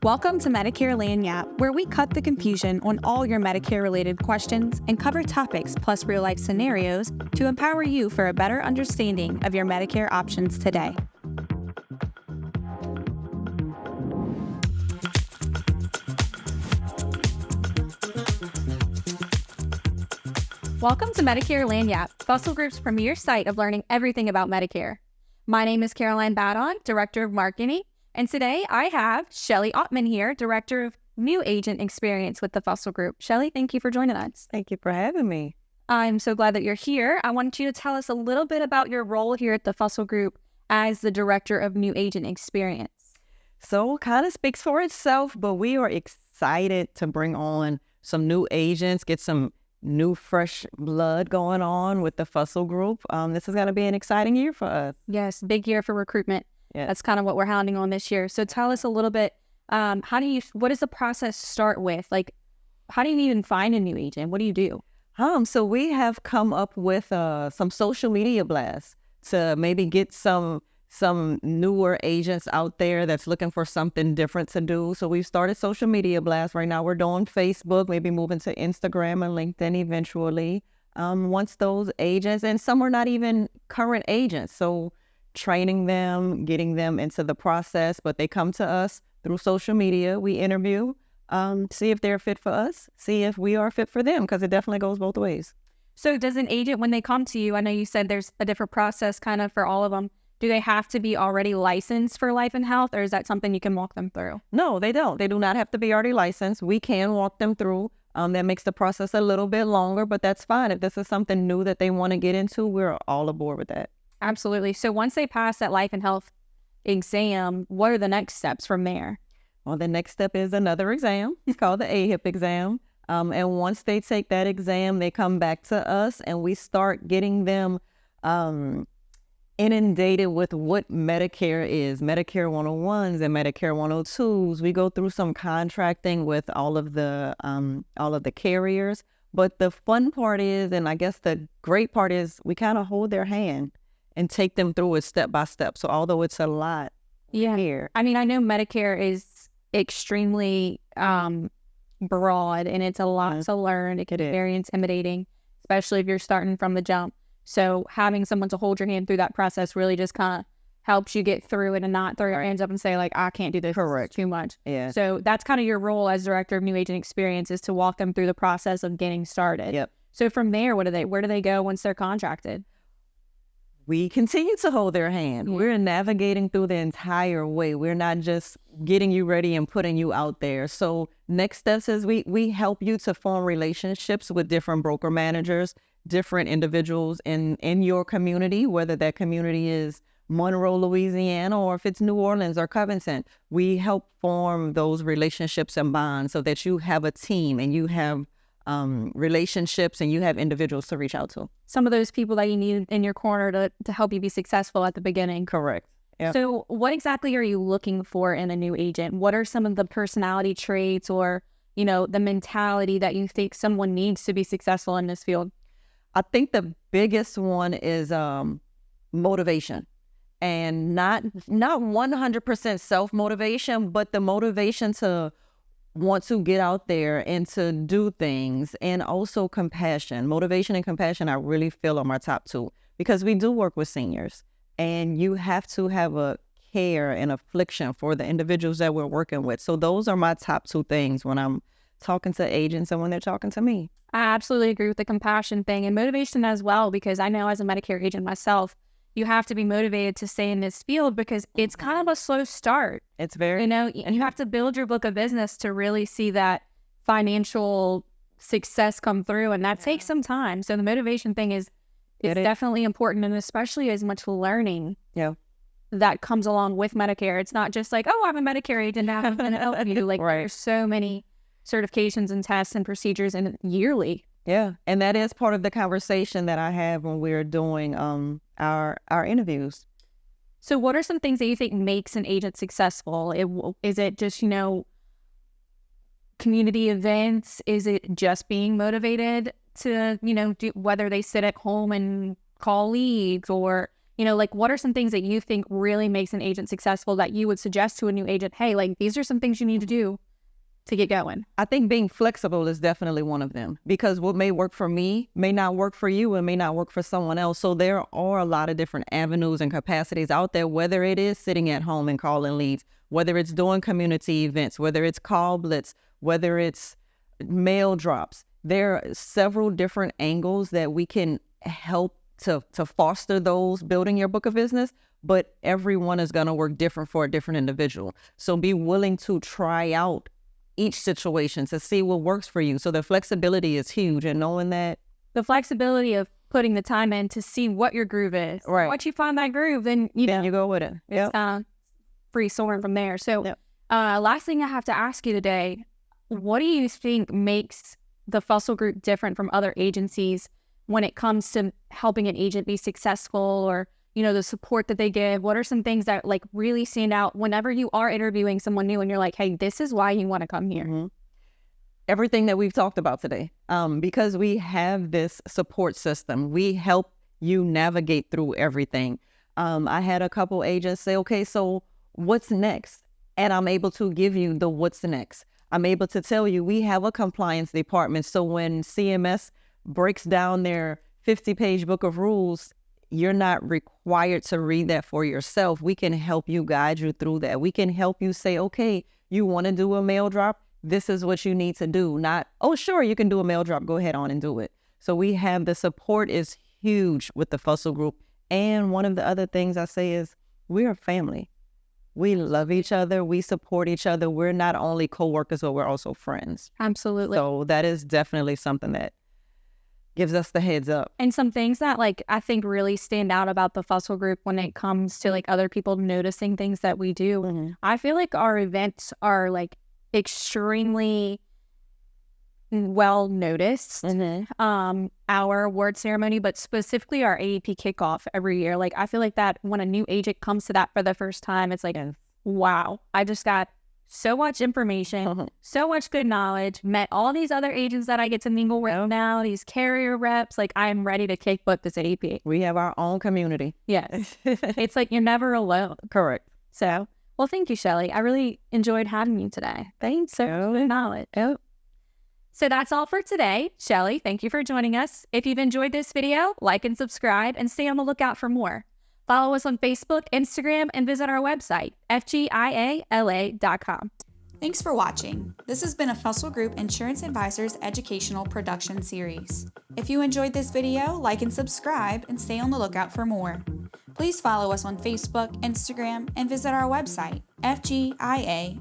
Welcome to Medicare Lagniappe, where we cut the confusion on all your Medicare-related questions and cover topics plus real-life scenarios to empower you for a better understanding of your Medicare options today. Welcome to Medicare Lagniappe, Fussell Group's premier site of learning everything about Medicare. My name is Caroline Badon, Director of Marketing, and today I have Shelly Ottman here, Director of New Agent Experience with the Fussell Group. Shelly, thank you for joining us. Thank you for having me. I'm so glad that you're here. I want you to tell us a little bit about your role here at the Fussell Group as the Director of New Agent Experience. So kind of speaks for itself, but we are excited to bring on some new agents, get some new fresh blood going on with the Fussell Group. This is going to be an exciting year for us. Yes, big year for recruitment. Yes. That's kind of what we're hounding on this year. So tell us a little bit, what does the process start with? Like, how do you even find a new agent? What do you do? So we have come up with some social media blasts to maybe get some newer agents out there that's looking for something different to do. So we've started social media blasts. Right now we're doing Facebook, maybe moving to Instagram and LinkedIn eventually. Once those agents, and some are not even current agents, so training them, getting them into the process, but they come to us through social media. We interview, see if they're a fit for us, see if we are a fit for them, because it definitely goes both ways. So does an agent, when they come to you, I know you said there's a different process kind of for all of them. Do they have to be already licensed for life and health, or is that something you can walk them through? No, they don't. They do not have to be already licensed. We can walk them through. That makes the process a little bit longer, but that's fine. If this is something new that they want to get into, we're all aboard with that. Absolutely. So once they pass that life and health exam, what are the next steps from there? Well, the next step is another exam. It's called the AHIP exam. And once they take that exam, they come back to us and we start getting them inundated with what Medicare is, Medicare 101s and Medicare 102s. We go through some contracting with all of the carriers. But the fun part is, and I guess the great part is, we kind of hold their hand and take them through it step by step. So although it's a lot here. I mean, I know Medicare is extremely broad and it's a lot to learn. It can be very intimidating, especially if you're starting from the jump. So having someone to hold your hand through that process really just kind of helps you get through it and not throw your hands up and say, like, I can't do this. Correct. It's too much. Yeah. So that's kind of your role as Director of New Agent Experience, is to walk them through the process of getting started. Yep. So from there, where do they go once they're contracted? We continue to hold their hand. We're navigating through the entire way. We're not just getting you ready and putting you out there. So next steps is we help you to form relationships with different broker managers, different individuals in your community, whether that community is Monroe, Louisiana, or if it's New Orleans or Covington. We help form those relationships and bonds so that you have a team and you have relationships and you have individuals to reach out to. Some of those people that you need in your corner to help you be successful at the beginning. Correct. Yep. So what exactly are you looking for in a new agent? What are some of the personality traits or, the mentality that you think someone needs to be successful in this field? I think the biggest one is motivation, and not 100% self-motivation, but the motivation to want to get out there and to do things, and also compassion. Motivation and compassion, I really feel, are my top two, because we do work with seniors and you have to have a care and affliction for the individuals that we're working with. So those are my top two things when I'm talking to agents and when they're talking to me. I absolutely agree with the compassion thing and motivation as well, because I know as a Medicare agent myself, you have to be motivated to stay in this field because it's kind of a slow start. It's very, and you have to build your book of business to really see that financial success come through, and that takes some time. So the motivation thing is definitely important, and especially as much learning that comes along with Medicare. It's not just like, oh, I'm a Medicare agent now, I'm going to help you. Like, there's so many certifications and tests and procedures and yearly. Yeah, and that is part of the conversation that I have when we're doing our interviews. So what are some things that you think makes an agent successful? Is it just, community events? Is it just being motivated to, do, whether they sit at home and call leads, or, you know, like what are some things that you think really makes an agent successful that you would suggest to a new agent? Hey, like these are some things you need to do to get going. I think being flexible is definitely one of them, because what may work for me may not work for you and may not work for someone else. So there are a lot of different avenues and capacities out there, whether it is sitting at home and calling leads, whether it's doing community events, whether it's call blitz, whether it's mail drops. There are several different angles that we can help to foster those, building your book of business, but everyone is going to work different for a different individual. So be willing to try out each situation to see what works for you. So the flexibility is huge, and knowing that the flexibility of putting the time in to see what your groove is. Right. Once you find that groove, then you go with it. It's free soaring from there. So last thing I have to ask you today, what do you think makes the Fussell Group different from other agencies when it comes to helping an agent be successful, or, you know, the support that they give? What are some things that like really stand out whenever you are interviewing someone new and you're like, hey, this is why you want to come here? Mm-hmm. Everything that we've talked about today, because we have this support system, we help you navigate through everything. I had a couple agents say, okay, so what's next? And I'm able to give you the what's next. I'm able to tell you we have a compliance department. So when CMS breaks down their 50-page book of rules, you're not required to read that for yourself. We can help you, guide you through that. We can help you say, okay, you want to do a mail drop? This is what you need to do. Not, oh, sure, you can do a mail drop. Go ahead on and do it. So we have the support is huge with the Fussell Group. And one of the other things I say is we're a family. We love each other. We support each other. We're not only coworkers, but we're also friends. Absolutely. So that is definitely something that gives us the heads up. And some things that like I think really stand out about the Fussell Group when it comes to like other people noticing things that we do. Mm-hmm. I feel like our events are like extremely well noticed. Mm-hmm. Our award ceremony, but specifically our AEP kickoff every year. Like I feel like that when a new agent comes to that for the first time, it's like, wow, I just got so much information, so much good knowledge, met all these other agents that I get to mingle with now, these carrier reps. Like I'm ready to kick butt this AEP. We have our own community. Yes. It's like you're never alone. Correct. So, well, thank you, Shelly. I really enjoyed having you today. Thanks for the knowledge. So that's all for today. Shelly, thank you for joining us. If you've enjoyed this video, like and subscribe and stay on the lookout for more. Follow us on Facebook, Instagram, and visit our website, fgiala.com. Thanks for watching. This has been a Fussell Group Insurance Advisors educational production series. If you enjoyed this video, like and subscribe and stay on the lookout for more. Please follow us on Facebook, Instagram, and visit our website, fgiala.com.